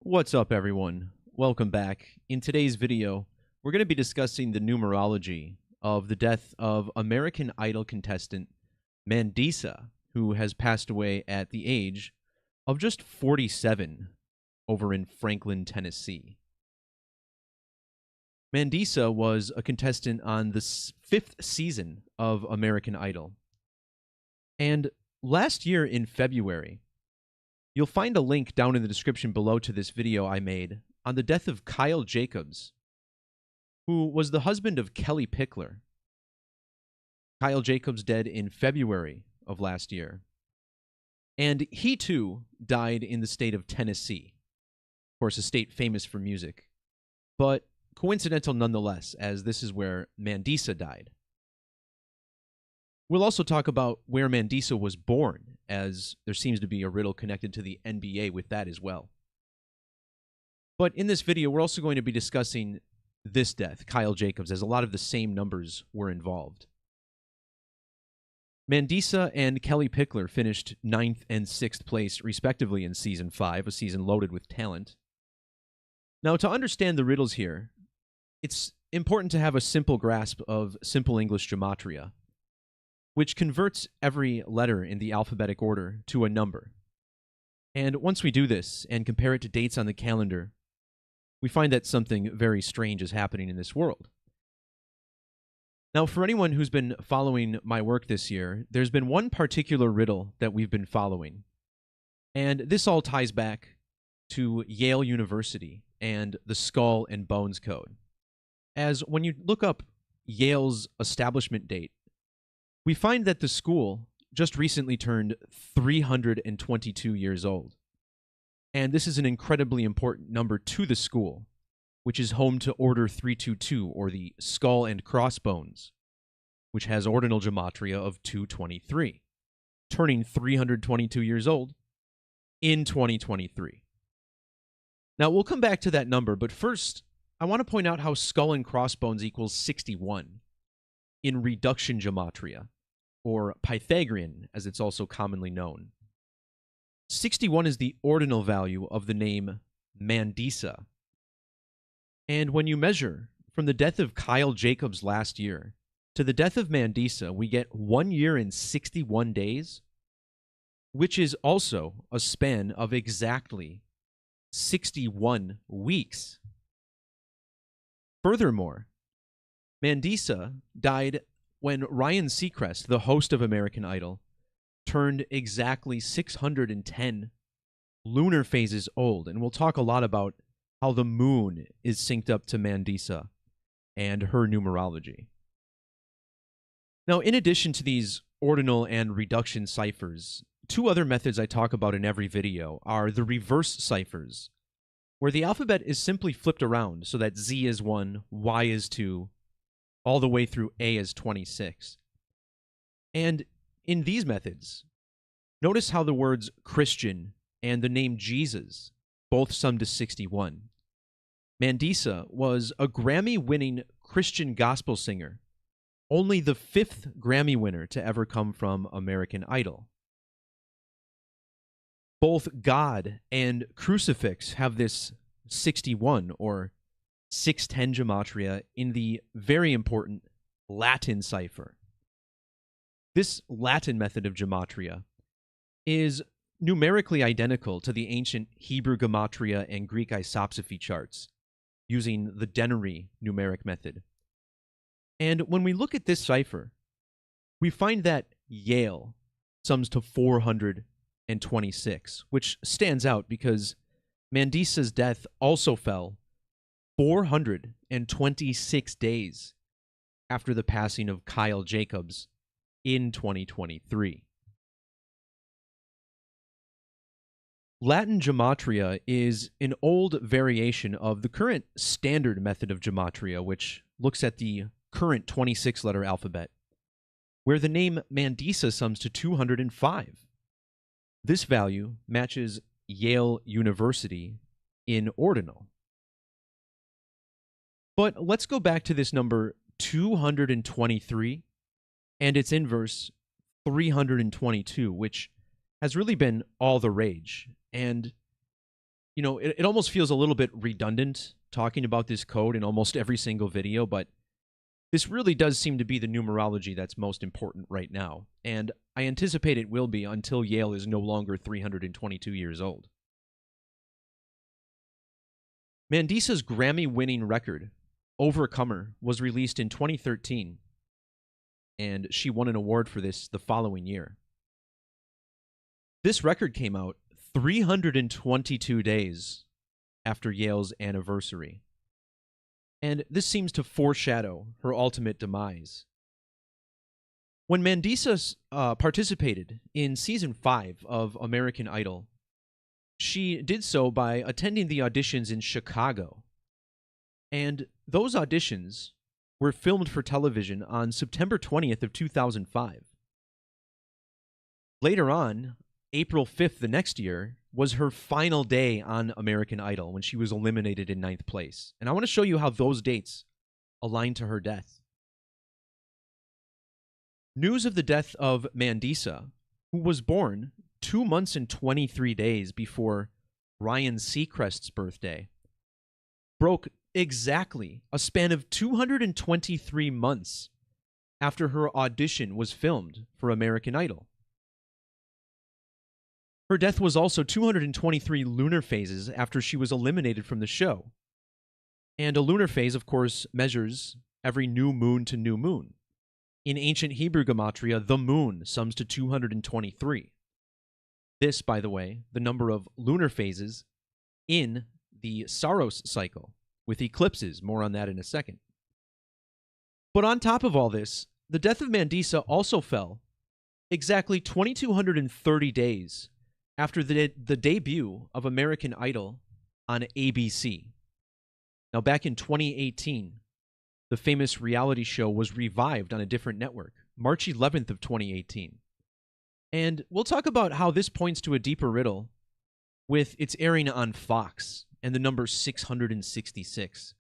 What's up, everyone? Welcome back. In today's video, we're going to be discussing the numerology of the death of American Idol contestant Mandisa, who has passed away at the age of just 47 over in Franklin, Tennessee. Mandisa was a contestant on the fifth season of American Idol. And last year in February, you'll find a link down in the description below to this video I made on the death of Kyle Jacobs, who was the husband of Kelly Pickler. Kyle Jacobs dead in February of last year. And he too died in the state of Tennessee. Of course, a state famous for music, but coincidental nonetheless, as this is where Mandisa died. We'll also talk about where Mandisa was born, as there seems to be a riddle connected to the NBA with that as well. But in this video, we're also going to be discussing this death, Kyle Jacobs, as a lot of the same numbers were involved. Mandisa and Kelly Pickler finished 9th and 6th place, respectively, in Season 5, a season loaded with talent. Now, to understand the riddles here, it's important to have a simple grasp of simple English gematria, which converts every letter in the alphabetic order to a number. And once we do this and compare it to dates on the calendar, we find that something very strange is happening in this world. Now, for anyone who's been following my work this year, there's been one particular riddle that we've been following. And this all ties back to Yale University and the Skull and Bones Code. As when you look up Yale's establishment date, we find that the school just recently turned 322 years old. And this is an incredibly important number to the school, which is home to Order 322, or the Skull and Crossbones, which has ordinal gematria of 223, turning 322 years old in 2023. Now, we'll come back to that number, but first, I want to point out how Skull and Crossbones equals 61 in reduction gematria, or Pythagorean, as it's also commonly known. 61 is the ordinal value of the name Mandisa. And when you measure from the death of Kyle Jacobs last year to the death of Mandisa, we get 1 year and 61 days, which is also a span of exactly 61 weeks. Furthermore, Mandisa died when Ryan Seacrest, the host of American Idol, turned exactly 610 lunar phases old. And we'll talk a lot about how the moon is synced up to Mandisa and her numerology. Now, in addition to these ordinal and reduction ciphers, two other methods I talk about in every video are the reverse ciphers, where the alphabet is simply flipped around so that Z is 1, Y is 2, all the way through A is 26. And in these methods, notice how the words Christian and the name Jesus both sum to 61. Mandisa was a Grammy-winning Christian gospel singer, only the 5th Grammy winner to ever come from American Idol. Both God and crucifix have this 61, or 610 gematria, in the very important Latin cipher. This Latin method of gematria is numerically identical to the ancient Hebrew gematria and Greek isopsephy charts, using the denary numeric method. And when we look at this cipher, we find that Yale sums to 426, which stands out because Mandisa's death also fell 426 days after the passing of Kyle Jacobs in 2023. Latin gematria is an old variation of the current standard method of gematria, which looks at the current 26-letter alphabet, where the name Mandisa sums to 205. This value matches Yale University in ordinal. But let's go back to this number 223 and its inverse 322, which has really been all the rage. And it almost feels a little bit redundant talking about this code in almost every single video, but this really does seem to be the numerology that's most important right now, and I anticipate it will be until Yale is no longer 322 years old. Mandisa's Grammy-winning record, Overcomer, was released in 2013, and she won an award for this the following year. This record came out 322 days after Yale's anniversary, and this seems to foreshadow her ultimate demise. When Mandisa participated in Season 5 of American Idol, she did so by attending the auditions in Chicago, and those auditions were filmed for television on September 20th of 2005. Later on, April 5th the next year was her final day on American Idol when she was eliminated in 9th place. And I want to show you how those dates align to her death. News of the death of Mandisa, who was born 2 months and 23 days before Ryan Seacrest's birthday, broke exactly a span of 223 months after her audition was filmed for American Idol. Her death was also 223 lunar phases after she was eliminated from the show. And a lunar phase, of course, measures every new moon to new moon. In ancient Hebrew Gematria, the moon sums to 223. This, by the way, the number of lunar phases in the Saros cycle, with eclipses. More on that in a second. But on top of all this, the death of Mandisa also fell exactly 2,230 days after the debut of American Idol on ABC. Now, back in 2018, the famous reality show was revived on a different network, March 11th of 2018. And we'll talk about how this points to a deeper riddle with its airing on Fox and the number 666,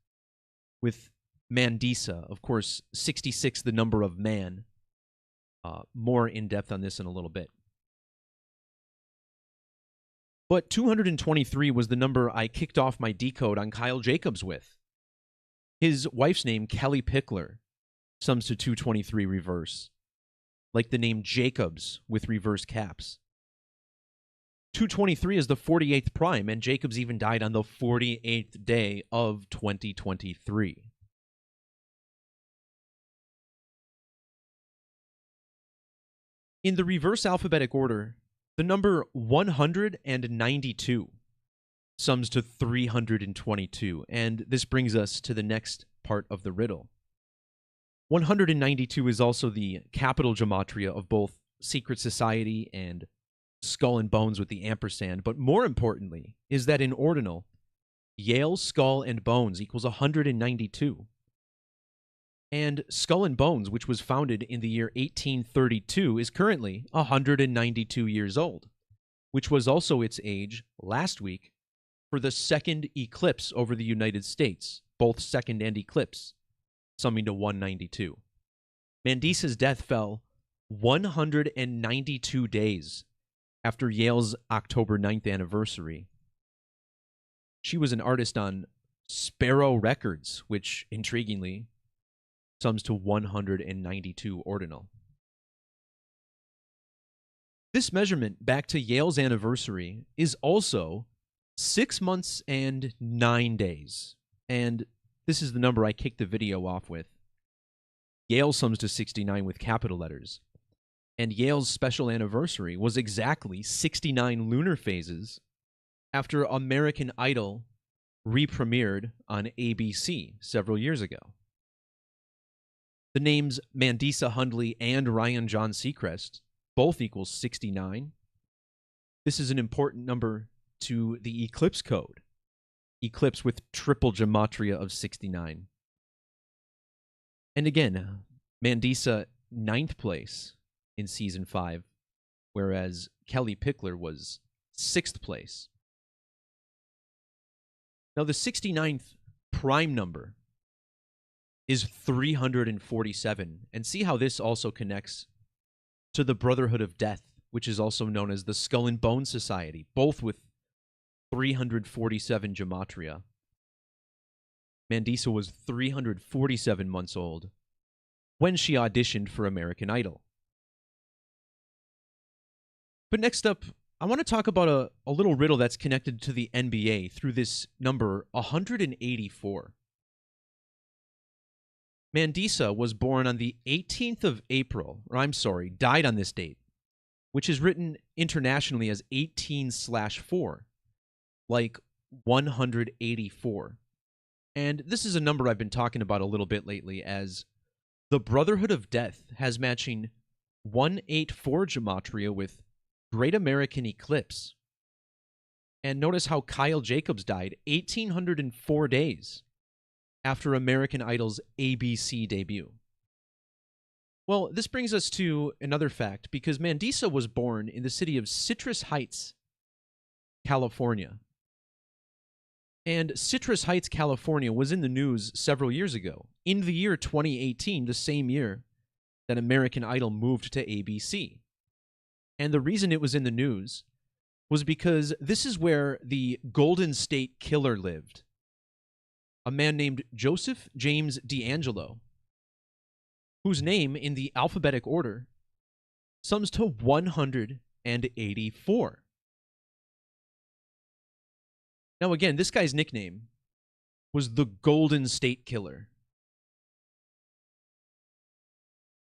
with Mandisa, of course, 66, the number of man. More in depth on this in a little bit. But 223 was the number I kicked off my decode on Kyle Jacobs with. His wife's name, Kelly Pickler, sums to 223 reverse, like the name Jacobs with reverse caps. 223 is the 48th prime, and Jacobs even died on the 48th day of 2023. In the reverse alphabetic order, the number 192 sums to 322, and this brings us to the next part of the riddle. 192 is also the capital gematria of both Secret Society and Skull and Bones with the ampersand, but more importantly is that in ordinal, Yale, Skull, and Bones equals 192. And Skull and Bones, which was founded in the year 1832, is currently 192 years old, which was also its age last week for the second eclipse over the United States, both second and eclipse, summing to 192. Mandisa's death fell 192 days after Yale's October 9th anniversary. She was an artist on Sparrow Records, which, intriguingly, sums to 192 ordinal. This measurement back to Yale's anniversary is also 6 months and 9 days. And this is the number I kicked the video off with. Yale sums to 69 with capital letters. And Yale's special anniversary was exactly 69 lunar phases after American Idol re-premiered on ABC several years ago. The names Mandisa Hundley and Ryan John Seacrest both equals 69. This is an important number to the eclipse code. Eclipse with triple gematria of 69. And again, Mandisa 9th place in Season 5, whereas Kelly Pickler was 6th place. Now, the 69th prime number is 347, and see how this also connects to the Brotherhood of Death, which is also known as the Skull and Bone Society, both with 347 Gematria. Mandisa was 347 months old when she auditioned for American Idol. But next up, I want to talk about a little riddle that's connected to the NBA through this number 184. Mandisa was born on the 18th of April, died on this date, which is written internationally as 18/4, like 184. And this is a number I've been talking about a little bit lately, as the Brotherhood of Death has matching 184 Gematria with Great American Eclipse. And notice how Kyle Jacobs died 1,804 days after American Idol's ABC debut. Well, this brings us to another fact, because Mandisa was born in the city of Citrus Heights, California. And Citrus Heights, California was in the news several years ago, in the year 2018, the same year that American Idol moved to ABC. And the reason it was in the news was because this is where the Golden State Killer lived, a man named Joseph James D'Angelo, whose name in the alphabetic order sums to 184. Now again, this guy's nickname was the Golden State Killer.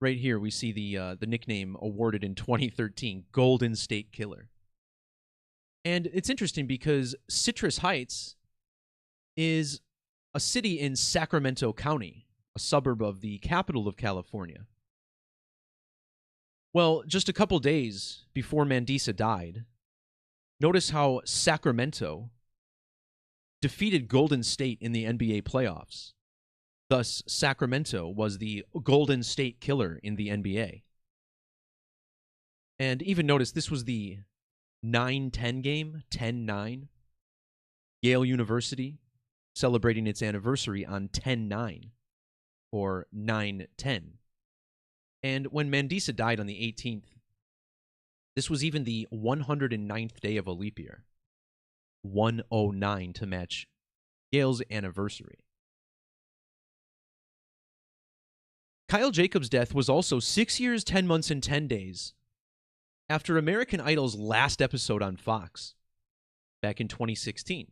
Right here, we see the nickname awarded in 2013, Golden State Killer. And it's interesting because Citrus Heights is a city in Sacramento County, a suburb of the capital of California. Well, just a couple days before Mandisa died, notice how Sacramento defeated Golden State in the NBA playoffs. Thus, Sacramento was the Golden State Killer in the NBA. And even notice this was the 9-10 game, 10-9. Yale University celebrating its anniversary on 10-9, or 9-10. And when Mandisa died on the 18th, this was even the 109th day of a leap year. 109 to match Yale's anniversary. Kyle Jacobs' death was also 6 years, 10 months, and 10 days after American Idol's last episode on Fox back in 2016.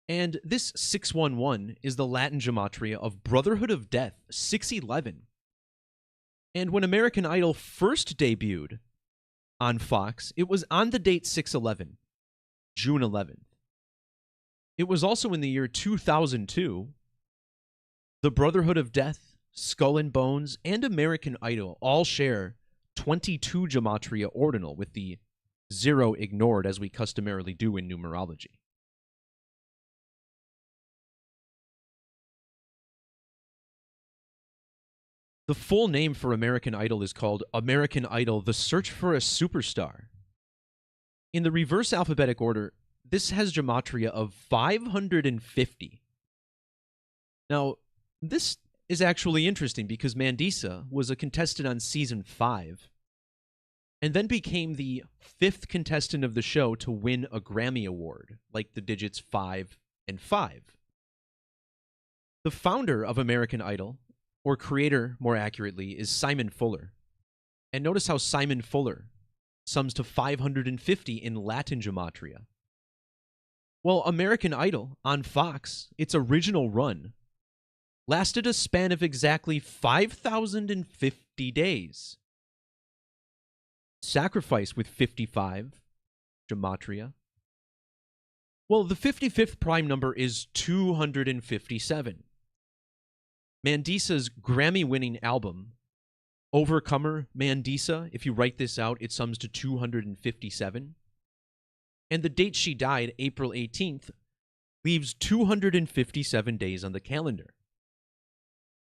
And this 611 is the Latin gematria of Brotherhood of Death, 611. And when American Idol first debuted on Fox, it was on the date 611, June 11th. It was also in the year 2002. The Brotherhood of Death, Skull and Bones, and American Idol all share 22 Gematria ordinal, with the 0 ignored, as we customarily do in numerology. The full name for American Idol is called American Idol: The Search for a Superstar. In the reverse alphabetic order, this has Gematria of 550. Now, this is actually interesting because Mandisa was a contestant on season 5 and then became the 5th contestant of the show to win a Grammy Award, like the digits 5 and 5. The founder of American Idol, or creator more accurately, is Simon Fuller. And notice how Simon Fuller sums to 550 in Latin Gematria. Well, American Idol on Fox, its original run, lasted a span of exactly 5,050 days. Sacrifice with 55, Gematria. Well, the 55th prime number is 257. Mandisa's Grammy-winning album, Overcomer Mandisa, if you write this out, it sums to 257. And the date she died, April 18th, leaves 257 days on the calendar.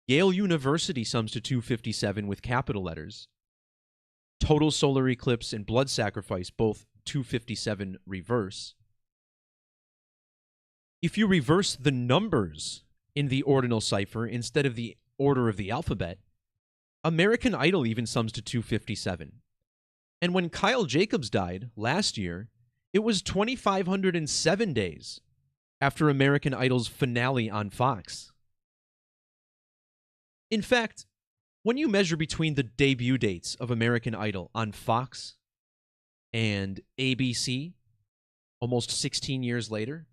Yale University sums to 257 with capital letters. Total solar eclipse and blood sacrifice, both 257 reverse. If you reverse the numbers in the ordinal cipher instead of the order of the alphabet, American Idol even sums to 257. And when Kyle Jacobs died last year, It was 2,507 days after American Idol's finale on Fox. In fact, when you measure between the debut dates of American Idol on Fox and ABC, almost 16 years later,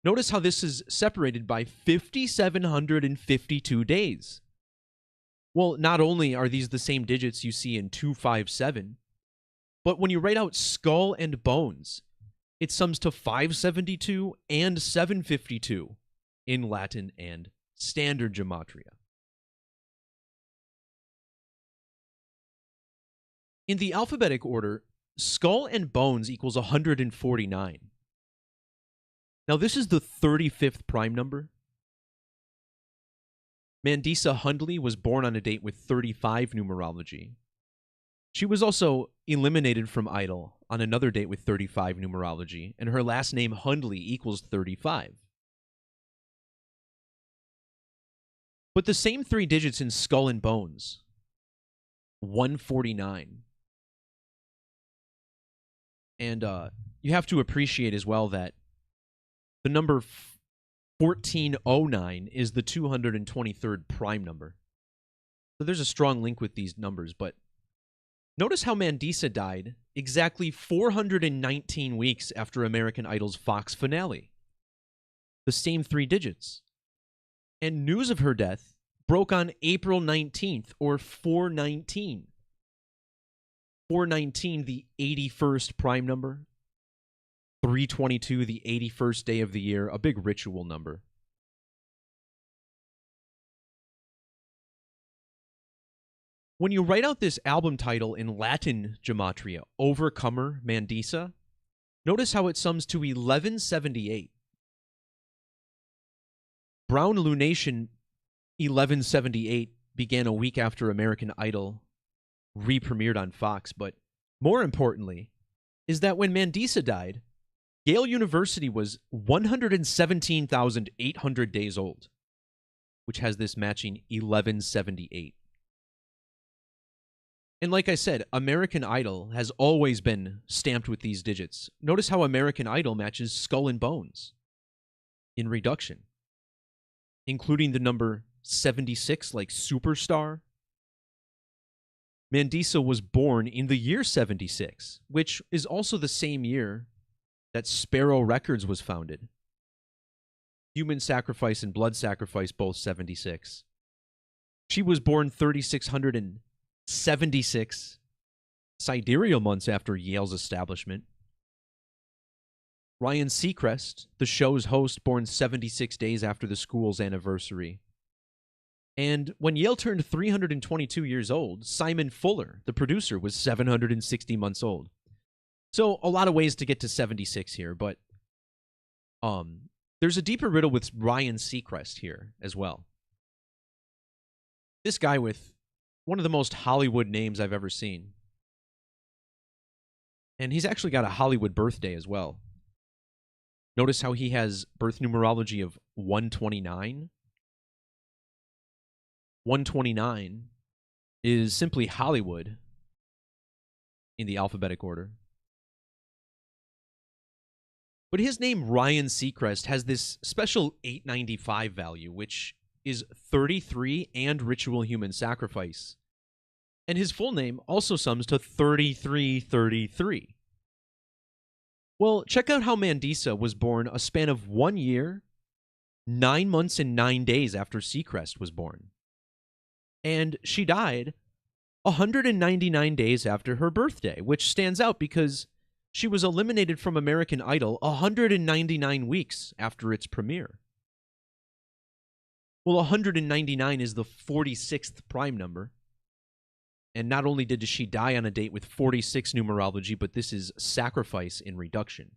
notice how this is separated by 5,752 days. Well, not only are these the same digits you see in 257, but when you write out skull and bones, it sums to 572 and 752 in Latin and standard Gematria. In the alphabetic order, skull and bones equals 149. Now, this is the 35th prime number. Mandisa Hundley was born on a date with 35 numerology. She was also eliminated from Idol on another date with 35 numerology, and her last name Hundley equals 35. But the same three digits in skull and bones, 149. And you have to appreciate as well that the number 1409 is the 223rd prime number. So there's a strong link with these numbers, but notice how Mandisa died exactly 419 weeks after American Idol's Fox finale. The same three digits. And news of her death broke on April 19th, or 419. 419, the 81st prime number. 322, the 81st day of the year, a big ritual number. When you write out this album title in Latin Gematria, Overcomer Mandisa, notice how it sums to 1178. Brown Lunation 1178 began a week after American Idol re-premiered on Fox, but more importantly is that when Mandisa died, Yale University was 117,800 days old, which has this matching 1178. And like I said, American Idol has always been stamped with these digits. Notice how American Idol matches skull and bones in reduction, including the number 76, like superstar. Mandisa was born in the year 76, which is also the same year that Sparrow Records was founded. Human Sacrifice and Blood Sacrifice, both 76. She was born 3,676 sidereal months after Yale's establishment. Ryan Seacrest, the show's host, born 76 days after the school's anniversary. And when Yale turned 322 years old, Simon Fuller, the producer, was 760 months old. So a lot of ways to get to 76 here, but there's a deeper riddle with Ryan Seacrest here as well. This guy with one of the most Hollywood names I've ever seen. And he's actually got a Hollywood birthday as well. Notice how he has birth numerology of 129. 129 is simply Hollywood in the alphabetic order. But his name, Ryan Seacrest, has this special 895 value, which is 33 and ritual human sacrifice. And his full name also sums to 3333. Well, check out how Mandisa was born a span of 1 year, 9 months, and 9 days after Seacrest was born. And she died 199 days after her birthday, which stands out because she was eliminated from American Idol 199 weeks after its premiere. Well, 199 is the 46th prime number. And not only did she die on a date with 46 numerology, but this is sacrifice in reduction.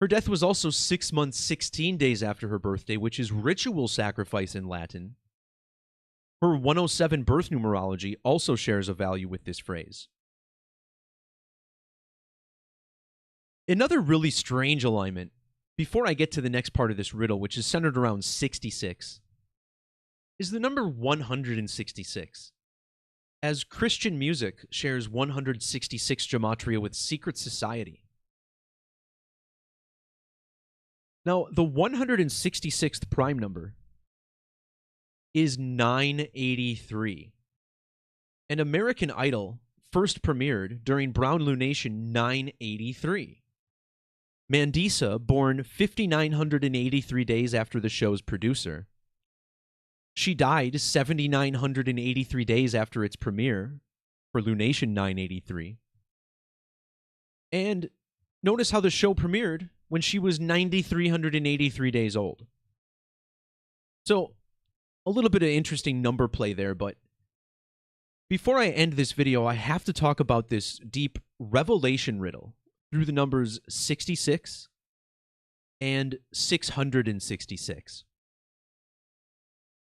Her death was also 6 months, 16 days after her birthday, which is ritual sacrifice in Latin. Her 107 birth numerology also shares a value with this phrase. Another really strange alignment, before I get to the next part of this riddle, which is centered around 66, is the number 166. as Christian music shares 166 gematria with secret society. Now, the 166th prime number is 983. And American Idol first premiered during Brown Lunation 983. Mandisa, born 5,983 days after the show's producer. She died 7,983 days after its premiere for Lunation 983. And notice how the show premiered when she was 9,383 days old. So, a little bit of interesting number play there, but before I end this video, I have to talk about this deep revelation riddle through the numbers 66 and 666.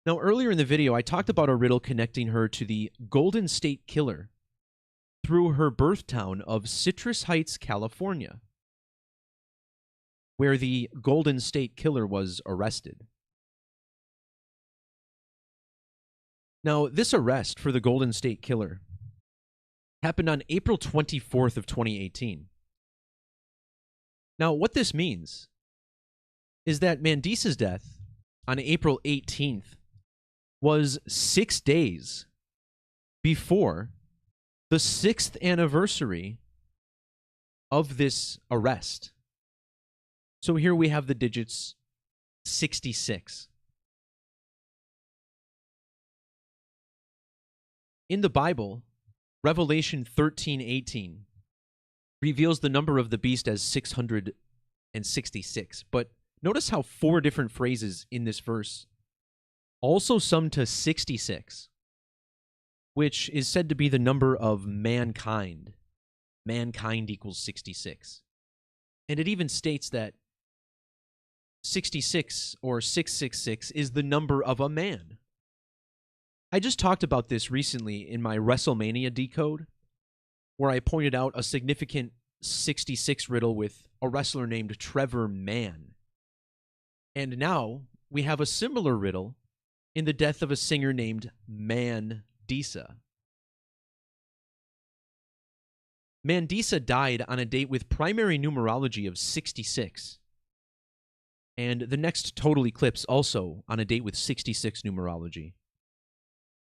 Now, earlier in the video, I talked about a riddle connecting her to the Golden State Killer through her birth town of Citrus Heights, California, where the Golden State Killer was arrested. Now, this arrest for the Golden State Killer happened on April 24th of 2018. Now, what this means is that Mandisa's death on April 18th was 6 days before the 6th anniversary of this arrest. So here we have the digits 66. In the Bible, Revelation 13:18 reveals the number of the beast as 666. But notice how 4 different phrases in this verse also sum to 66, which is said to be the number of mankind. Mankind equals 66. And it even states that 66 or 666 is the number of a man. I just talked about this recently in my WrestleMania decode, where I pointed out a significant 66 riddle with a wrestler named Trevor Mann. And now we have a similar riddle in the death of a singer named Mandisa. Mandisa died on a date with primary numerology of 66. And the next total eclipse also on a date with 66 numerology.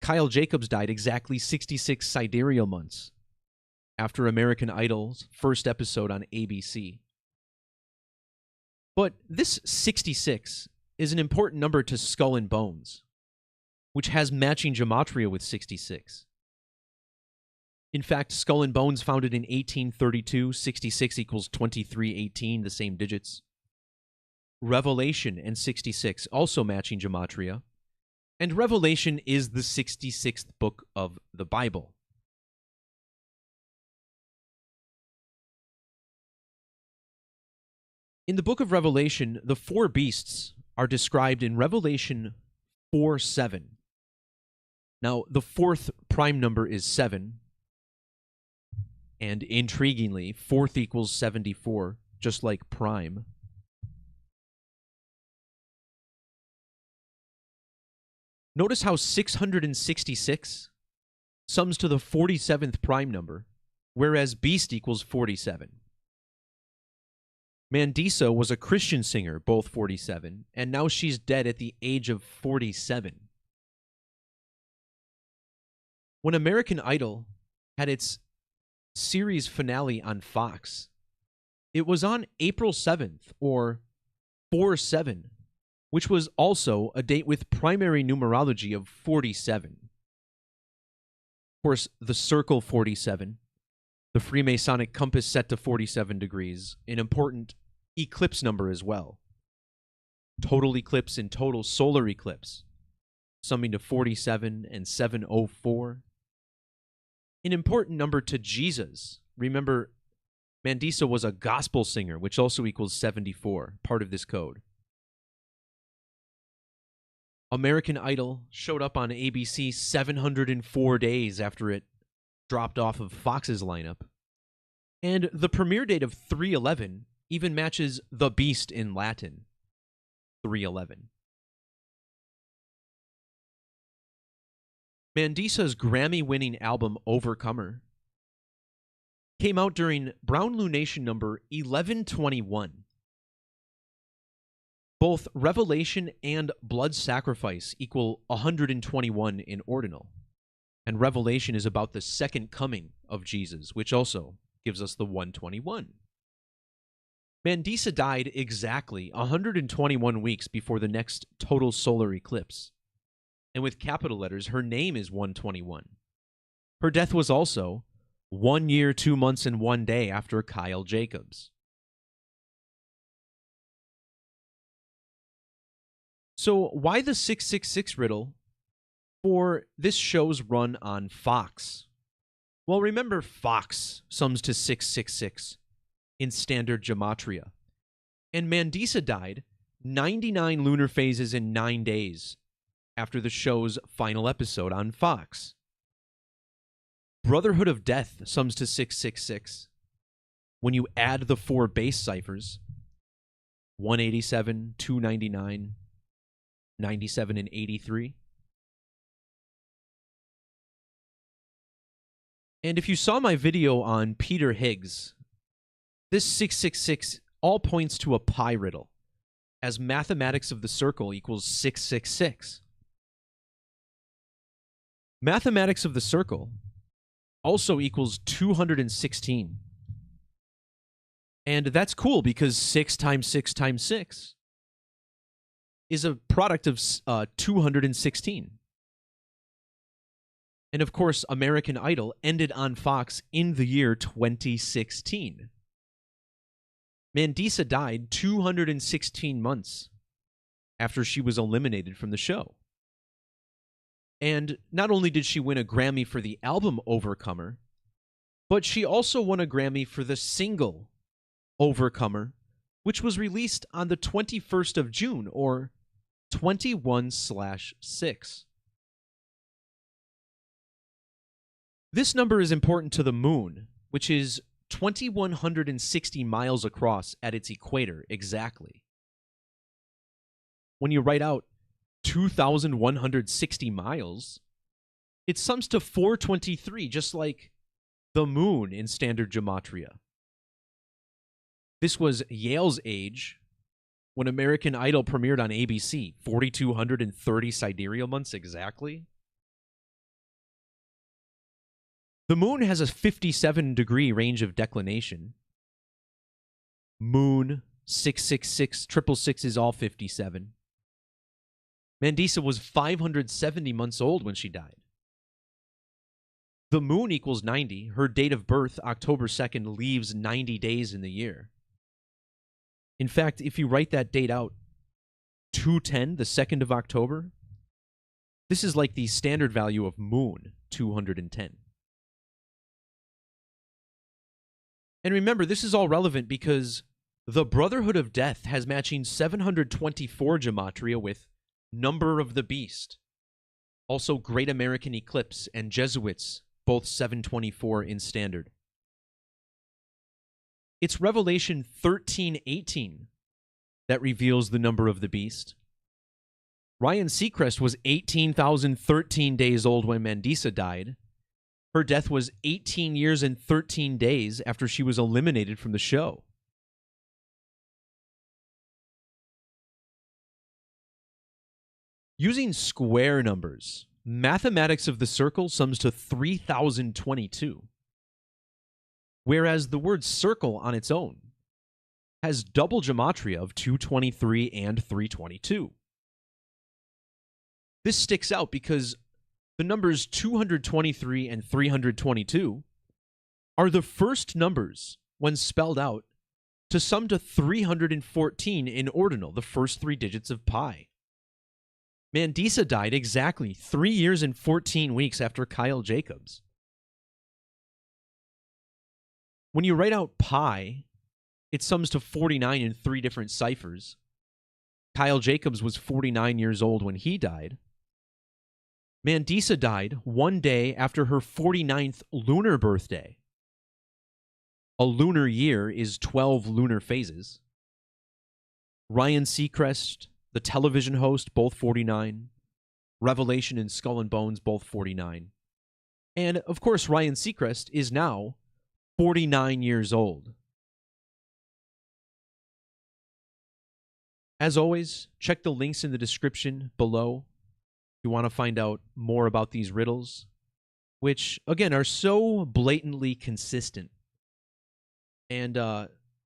Kyle Jacobs died exactly 66 sidereal months after American Idol's first episode on ABC. But this 66 is an important number to Skull and Bones, which has matching gematria with 66. In fact, Skull and Bones, founded in 1832, 66 equals 2318, the same digits. Revelation and 66, also matching gematria. And Revelation is the 66th book of the Bible. In the book of Revelation, the 4 beasts are described in Revelation 4:7. Now, the 4th prime number is 7. And intriguingly, 4th equals 74, just like prime. Notice how 666 sums to the 47th prime number, whereas beast equals 47. Mandisa was a Christian singer, both 47, and now she's dead at the age of 47. When American Idol had its series finale on Fox, it was on April 7th, or 4/7, which was also a date with primary numerology of 47. Of course, the circle 47, the Freemasonic compass set to 47 degrees, an important eclipse number as well. Total eclipse and total solar eclipse, summing to 47 and 704. An important number to Jesus. Remember, Mandisa was a gospel singer, which also equals 74, part of this code. American Idol showed up on ABC 704 days after it dropped off of Fox's lineup. And the premiere date of 3/11 even matches the beast in Latin, 3/11. Mandisa's Grammy-winning album Overcomer came out during Brown Lunation number 1121. Both Revelation and Blood Sacrifice equal 121 in ordinal, and Revelation is about the second coming of Jesus, which also gives us the 121. Mandisa died exactly 121 weeks before the next total solar eclipse, and with capital letters, her name is 121. Her death was also 1 year, 2 months, and 1 day after Kyle Jacobs. So why the 666 riddle for this show's run on Fox? Well, remember Fox sums to 666 in standard Gematria. And Mandisa died 99 lunar phases in 9 days after the show's final episode on Fox. Brotherhood of Death sums to 666 when you add the 4 base ciphers, 187, 299, 97, and 83. And if you saw my video on Peter Higgs, this 666 all points to a pi riddle, as mathematics of the circle equals 666. Mathematics of the circle also equals 216. And that's cool because 6 times 6 times 6 is a product of 216. And of course, American Idol ended on Fox in the year 2016. Mandisa died 216 months after she was eliminated from the show. And not only did she win a Grammy for the album Overcomer, but she also won a Grammy for the single Overcomer, which was released on the 21st of June, or 21/6. This number is important to the moon, which is 2,160 miles across at its equator exactly. When you write out 2,160 miles, it sums to 423, just like the moon in standard Gematria. This was Yale's age when American Idol premiered on ABC, 4,230 sidereal months exactly. The moon has a 57-degree range of declination. Moon, 666, 666 is all 57. Mandisa was 570 months old when she died. The moon equals 90. Her date of birth, October 2nd, leaves 90 days in the year. In fact, if you write that date out, 210, the 2nd of October, this is like the standard value of moon, 210. And remember, this is all relevant because the Brotherhood of Death has matching 724 Gematria with Number of the Beast. Also Great American Eclipse and Jesuits, both 724 in standard. It's Revelation 13:18 that reveals the number of the beast. Ryan Seacrest was 18,013 days old when Mandisa died. Her death was 18 years and 13 days after she was eliminated from the show. Using square numbers, mathematics of the circle sums to 3,022, whereas the word circle on its own has double gematria of 223 and 322. This sticks out because the numbers 223 and 322 are the first numbers, when spelled out, to sum to 314 in ordinal, the first 3 digits of pi. Mandisa died exactly 3 years and 14 weeks after Kyle Jacobs. When you write out pi, it sums to 49 in 3 different ciphers. Kyle Jacobs was 49 years old when he died. Mandisa died 1 day after her 49th lunar birthday. A lunar year is 12 lunar phases. Ryan Seacrest, the television host, both 49. Revelation and Skull and Bones, both 49. And, of course, Ryan Seacrest is now 49 years old. As always, check the links in the description below if you want to find out more about these riddles, which, again, are so blatantly consistent. And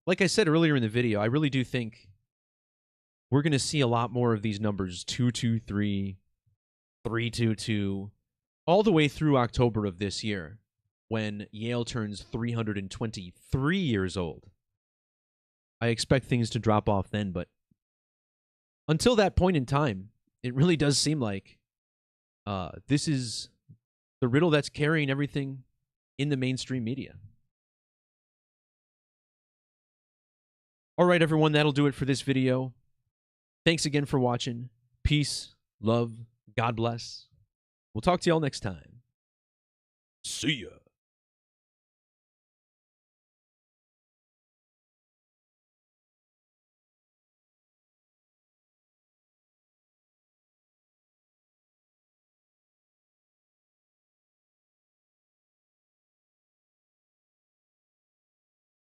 like I said earlier in the video, I really do think we're going to see a lot more of these numbers, 223, 322, all the way through October of this year, when Yale turns 323 years old. I expect things to drop off then, but until that point in time, it really does seem like this is the riddle that's carrying everything in the mainstream media. All right, everyone, that'll do it for this video. Thanks again for watching. Peace, love, God bless. We'll talk to y'all next time. See ya.